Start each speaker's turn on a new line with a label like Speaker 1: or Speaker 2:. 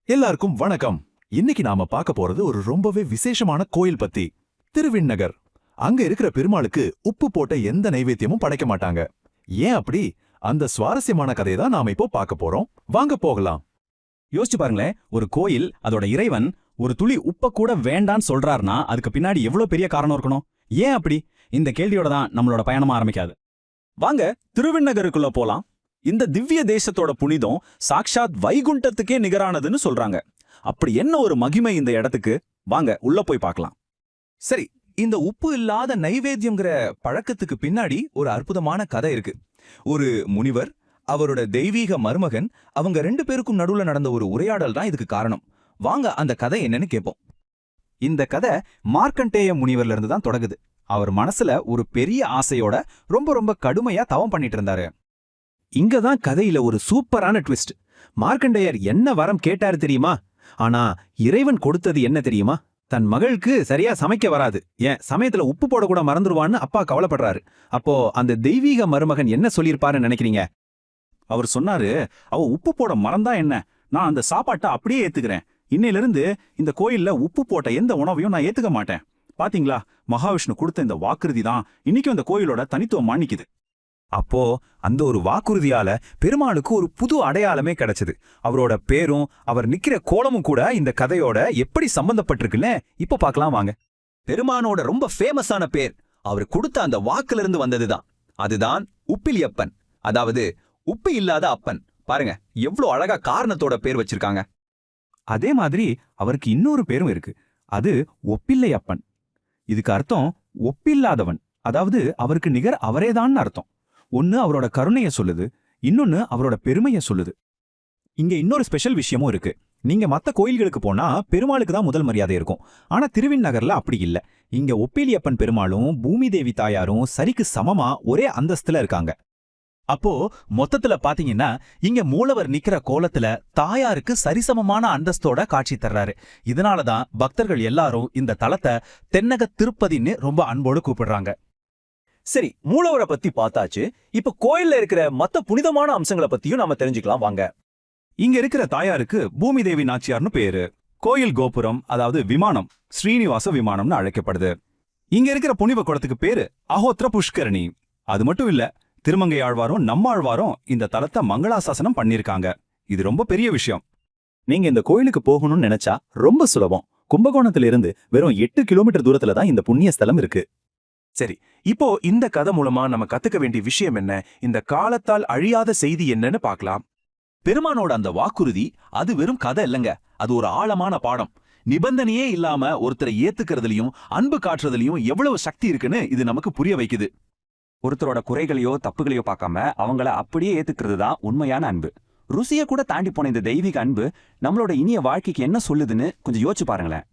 Speaker 1: எல்லாருக்கும் வணக்கம். இன்னைக்கு நாம பார்க்க போறது ஒரு ரொம்பவே விசேஷமான கோயில் பத்தி. திருவிண்ணகர். அங்க இருக்கிற பெருமாளுக்கு உப்பு போட்ட எந்த நைவேத்தியமும் படைக்க மாட்டாங்க. ஏன் அப்படி? அந்த சுவாரஸ்யமான கதையை தான் நாம இப்போ பார்க்க போறோம். வாங்க போகலாம்.
Speaker 2: யோசிச்சு பாருங்களேன், ஒரு கோயில், அதோட இறைவன் ஒரு துளி உப்ப கூட வேண்டான்னு சொல்றாருன்னா அதுக்கு பின்னாடி எவ்வளவு பெரிய காரணம் இருக்கணும்? ஏன் அப்படி? இந்த கேள்வியோட தான் நம்மளோட பயணமா ஆரம்பிக்காது. வாங்க திருவிண்ணகருக்குள்ள போலாம். இந்த திவ்ய தேசத்தோட புனிதம் சாக்ஷாத் வைகுண்டத்துக்கே நிகரானதுன்னு சொல்றாங்க. அப்படி என்ன ஒரு மகிமை இந்த இடத்துக்கு? வாங்க உள்ள போய் பார்க்கலாம்.
Speaker 3: சரி, இந்த உப்பு இல்லாத நைவேத்தியம்ங்கிற பழக்கத்துக்கு பின்னாடி ஒரு அற்புதமான கதை இருக்கு. ஒரு முனிவர், அவரோட தெய்வீக மருமகன், அவங்க 2 பேருக்கும் நடுவுல நடந்த ஒரு உரையாடல் தான் இதுக்கு காரணம். வாங்க அந்த கதை என்னன்னு கேட்போம்.
Speaker 2: இந்த கதை மார்க்கண்டேய முனிவர்ல இருந்து தான் தொடங்குது. அவர் மனசுல ஒரு பெரிய ஆசையோட ரொம்ப கடுமையா தவம் பண்ணிட்டு இருந்தாரு.
Speaker 3: இங்கதான் கதையில ஒரு சூப்பரான ட்விஸ்ட். மார்க்கண்டேயர் என்ன வரம் கேட்டாரு தெரியுமா? ஆனா இறைவன் கொடுத்தது என்ன தெரியுமா? தன் மகளுக்கு சரியா சமைக்க வராது, ஏன் சமயத்துல உப்பு போட கூட மறந்துடுவான்னு அப்பா கவலைப்படுறாரு. அப்போ அந்த தெய்வீக மருமகன் என்ன சொல்லியிருப்பாருன்னு நினைக்கிறீங்க?
Speaker 2: அவர் சொன்னாரு, அவ உப்பு போட மறந்தா என்ன, நான் அந்த சாப்பாட்டை அப்படியே ஏத்துக்கிறேன். இன்னையிலிருந்து இந்த கோயில்ல உப்பு போட்ட எந்த உணவையும் நான் ஏத்துக்க மாட்டேன். பாத்தீங்களா, மகாவிஷ்ணு கொடுத்த இந்த வாக்குறுதி தான் இன்னைக்கும் இந்த கோயிலோட தனித்துவம் மாணிக்குது.
Speaker 3: அப்போ அந்த ஒரு வாக்குறுதியால பெருமாளுக்கு ஒரு புது அடையாளமே கிடைச்சது. அவரோட பேரும் அவர் நிக்கிற கோலமும் கூட இந்த கதையோட எப்படி சம்பந்தப்பட்டிருக்குன்னு இப்ப பார்க்கலாம் வாங்க. பெருமானோட ரொம்ப ஃபேமஸான பேர் அவர் கொடுத்த அந்த வாக்குல இருந்து வந்ததுதான். அதுதான் உப்பிலியப்பன், அதாவது உப்பு இல்லாத அப்பன். பாருங்க எவ்வளவு அழகா காரணத்தோட பேர் வச்சிருக்காங்க.
Speaker 2: அதே மாதிரி அவருக்கு இன்னொரு பேரும் இருக்கு. அது ஒப்பில்லையப்பன். இதுக்கு அர்த்தம் ஒப்பில்லாதவன், அதாவது அவருக்கு நிகர் அவரேதான் அர்த்தம். ஒன்னு அவரோட கருணைய சொல்லுது, இன்னொன்னு அவரோட பெருமைய சொல்லுது. இங்க இன்னொரு ஸ்பெஷல் விஷயமும் இருக்கு. நீங்க மத்த கோயில்களுக்கு போனா பெருமாளுக்கு தான் முதல் மரியாதை இருக்கும். ஆனா திருவிண்ணகர்ல அப்படி இல்ல. இங்க ஒப்பேலியப்பன் பெருமாளும் பூமி தேவி தாயாரும் சரிக்கு சமமா ஒரே அந்தஸ்துல இருக்காங்க. அப்போ மொத்தத்துல பாத்தீங்கன்னா இங்க மூலவர் நிக்கிற கோலத்துல தாயாருக்கு சரிசமமான அந்தஸ்தோட காட்சி தர்றாரு. இதனாலதான் பக்தர்கள் எல்லாரும் இந்த தலத்தை தென்னக திருப்பதின்னு ரொம்ப அன்போடு கூப்பிடுறாங்க.
Speaker 3: சரி, மூலவரை பத்தி பார்த்தாச்சு. இப்ப கோயில்ல இருக்கிற மத்த புனிதமான அம்சங்களை பத்தியும் நாம தெரிஞ்சுக்கலாம் வாங்க.
Speaker 2: இங்க இருக்கிற தாயாருக்கு பூமி தேவி நாச்சியார்னு பேரு. கோயில் கோபுரம், அதாவது விமானம், ஸ்ரீனிவாச விமானம்னு அழைக்கப்படுது. இங்க இருக்கிற புனித குளத்துக்கு பேரு அஹோத்ர புஷ்கரணி. அது மட்டும் இல்ல, திருமங்கை ஆழ்வாரும் நம்மாழ்வாரும் இந்த தலத்தை மங்களாசாசனம் பண்ணிருக்காங்க. இது ரொம்ப பெரிய விஷயம். நீங்க இந்த கோயிலுக்கு போகணும்னு நினைச்சா ரொம்ப சுலபம். கும்பகோணத்துல இருந்து வெறும் 8 கிலோமீட்டர் தூரத்துல தான் இந்த புண்ணிய ஸ்தலம் இருக்கு.
Speaker 4: சரி, இப்போ இந்த கதை மூலமா நம்ம கத்துக்க வேண்டிய விஷயம் என்ன, இந்த காலத்தால் அழியாத செய்தி என்னன்னு பார்க்கலாம்.
Speaker 3: பெருமானோட அந்த வாக்குறுதி அது வெறும் கதை இல்லைங்க, அது ஒரு ஆழமான பாடம். நிபந்தனையே இல்லாம ஒருத்தரை ஏத்துக்கிறதுலயும் அன்பு காட்டுறதுலயும் எவ்வளவு சக்தி இருக்குன்னு இது நமக்கு புரிய வைக்குது.
Speaker 5: ஒருத்தரோட குறைகளையோ தப்புகளையோ பார்க்காம அவங்கள அப்படியே ஏத்துக்கிறது தான் உண்மையான அன்பு. ருசிய கூட தாண்டி போன இந்த தெய்வீக அன்பு நம்மளோட இனிய வாழ்க்கைக்கு என்ன சொல்லுதுன்னு கொஞ்சம் யோசிச்சு பாருங்களேன்.